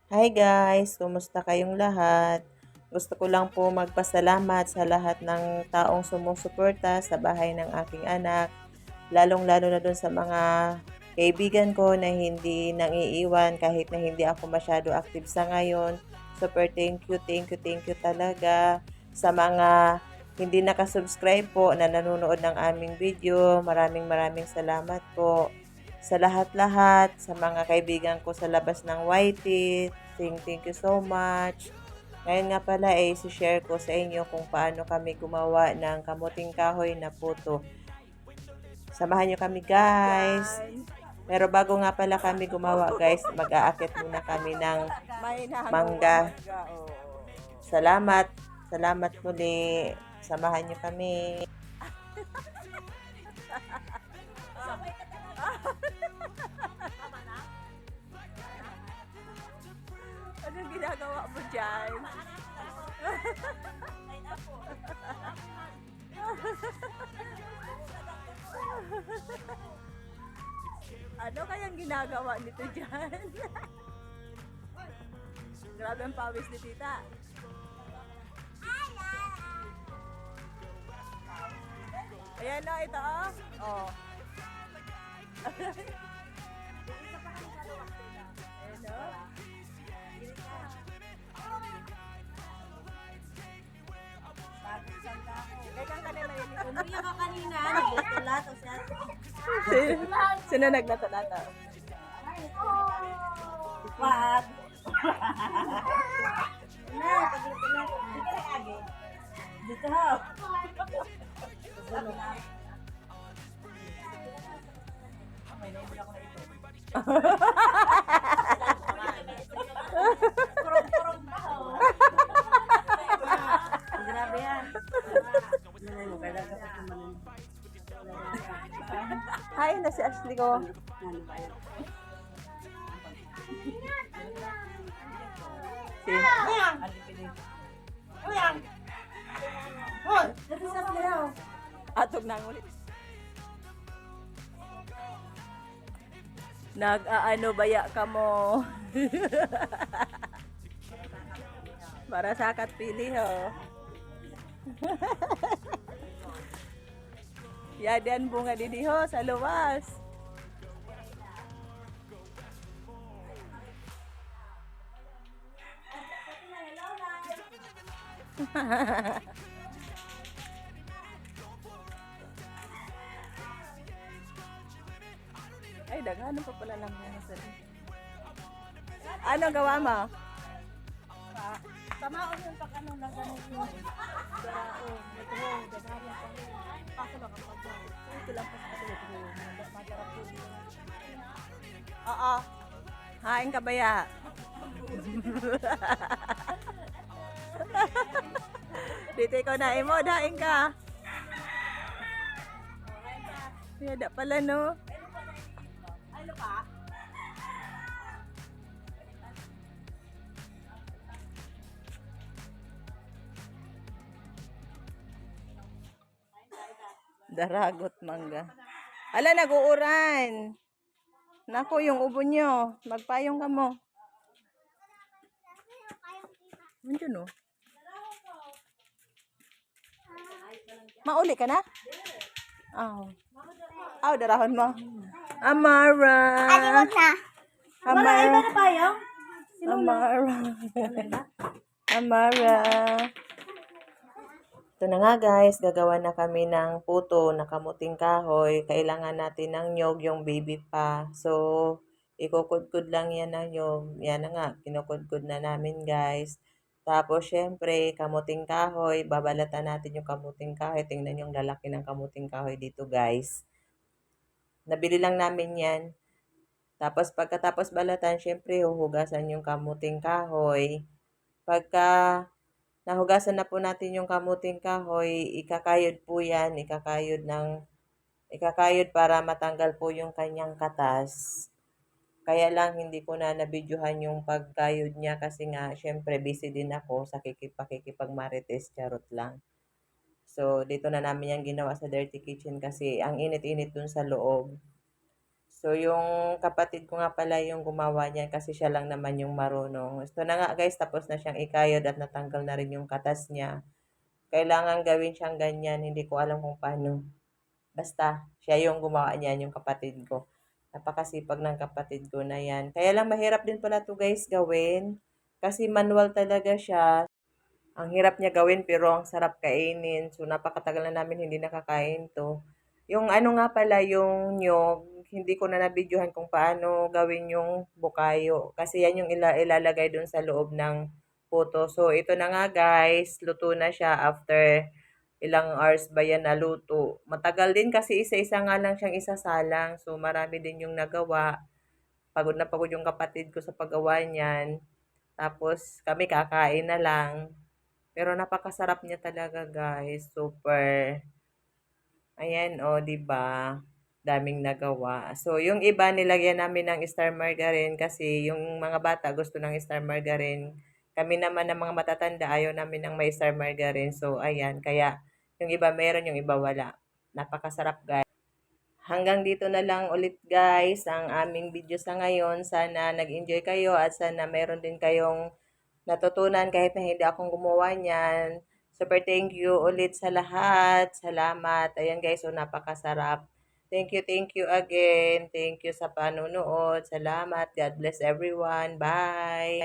Hi guys, kumusta kayong lahat? Gusto ko lang po magpasalamat sa lahat ng taong sumusuporta sa bahay ng aking anak, lalong-lalo na dun sa mga kaibigan ko na hindi nang iiwan kahit na hindi ako masyado active sa ngayon. Super thank you talaga sa mga hindi nakasubscribe po na nanonood ng aming video. Maraming salamat po sa lahat-lahat, sa mga kaibigan ko sa labas ng YT. Thank you so much. Ngayon nga pala share ko sa inyo kung paano kami gumawa ng kamuting kahoy na puto. Samahan nyo kami guys. Pero bago nga pala kami gumawa guys, mag-aakit muna kami ng mangga. Salamat. Salamat muli. Samahan nyo kami. Anong ginagawa mo dyan? Ano kayang ginagawa nito dyan? Grabe ang pawis ni tita. Ayan na, ito oh. Oh. Ayan oh. Kaya kanina yun. Umuya ka kanina, naglatulato siya. Sino naglato-lato? Wag. Na, paglatulato. Dito na agi. Dito ho. Kurong-kurong pa ho. Grabe yan. Hi na si Ashley ko. Dito sa playo. Atog na ulit. Nag-aano baya ka mo? Para sa akat pili ho. Yadian bunga didi ho sa luwas. Ay, dagano pa pala lang yan sa. Ano gawa mo? Tamaon yung pagkano na ganun yung daraon. Ito ho, daraon pa ho. Paso lang ang pagkaw. Ito lang pa sa katulad ko. Madarap po din. Oo. Hain ka baya. Dito ikaw na mo, daing ka. Yada pala no. Ano pa? Daragot mangga. Ala, nag-uuran. Nako, yung ubo nyo. Magpayong ka mo. Nandiyan o. Mauli ka na? Aw. Aw, darahon mo. Amara. Amara. Ano pa yung? Amara. Amara. Ito na nga guys, gagawa na kami ng puto na kamuting kahoy. Kailangan natin ng nyog, yung baby pa. So, ikukudkud lang yan ng nyog. Yan na nga, kinukudkud na namin guys. Tapos, syempre, kamuting kahoy. Babalatan natin yung kamuting kahoy. Tingnan yung lalaki ng kamuting kahoy dito guys. Nabili lang namin yan. Tapos, pagkatapos balatan, syempre, huhugasan yung kamuting kahoy. Pagka nahugasan na po natin yung kamuting kahoy, ikakayod po yan, ikakayod para matanggal po yung kanyang katas. Kaya lang hindi ko na nabidyohan yung pagkayod niya kasi nga, syempre busy din ako sa pakikipagmarites, charot lang. So, dito na namin yung ginawa sa Dirty Kitchen kasi ang init-init dun sa loob. So, yung kapatid ko nga pala yung gumawa niyan kasi siya lang naman yung marunong. Ito na nga guys, tapos na siyang ikayod at natanggal na rin yung katas niya. Kailangan gawin siyang ganyan, hindi ko alam kung paano. Basta, siya yung gumawa niyan, yung kapatid ko. Napakasipag ng kapatid ko na yan. Kaya lang mahirap din pala to guys gawin. Kasi manual talaga siya. Ang hirap niya gawin pero ang sarap kainin. So, napakatagal na namin hindi nakakain to. Yung ano nga pala, yung nyog, hindi ko na nabidyohan kung paano gawin yung bukayo. Kasi yan yung ilalagay dun sa loob ng puto. So, ito na nga guys, luto na siya after ilang hours ba yan naluto. Matagal din kasi isa-isa nga lang siyang isasalang. So, marami din yung nagawa. Pagod na pagod yung kapatid ko sa paggawa niyan. Tapos, kami kakain na lang. Pero napakasarap niya talaga guys. Super. Ayan o, 'di ba? Daming nagawa. So, yung iba nilagyan namin ng star margarine kasi yung mga bata gusto ng star margarine. Kami naman ng mga matatanda ayaw namin ng may star margarine. So, ayan. Kaya, yung iba meron, yung iba wala. Napakasarap guys. Hanggang dito na lang ulit guys ang aming video sa ngayon. Sana nag-enjoy kayo at sana meron din kayong natutunan kahit na hindi akong gumawa niyan. Super thank you ulit sa lahat. Salamat. Ayan guys, so napakasarap. Thank you again. Thank you sa panunood. Salamat. God bless everyone. Bye.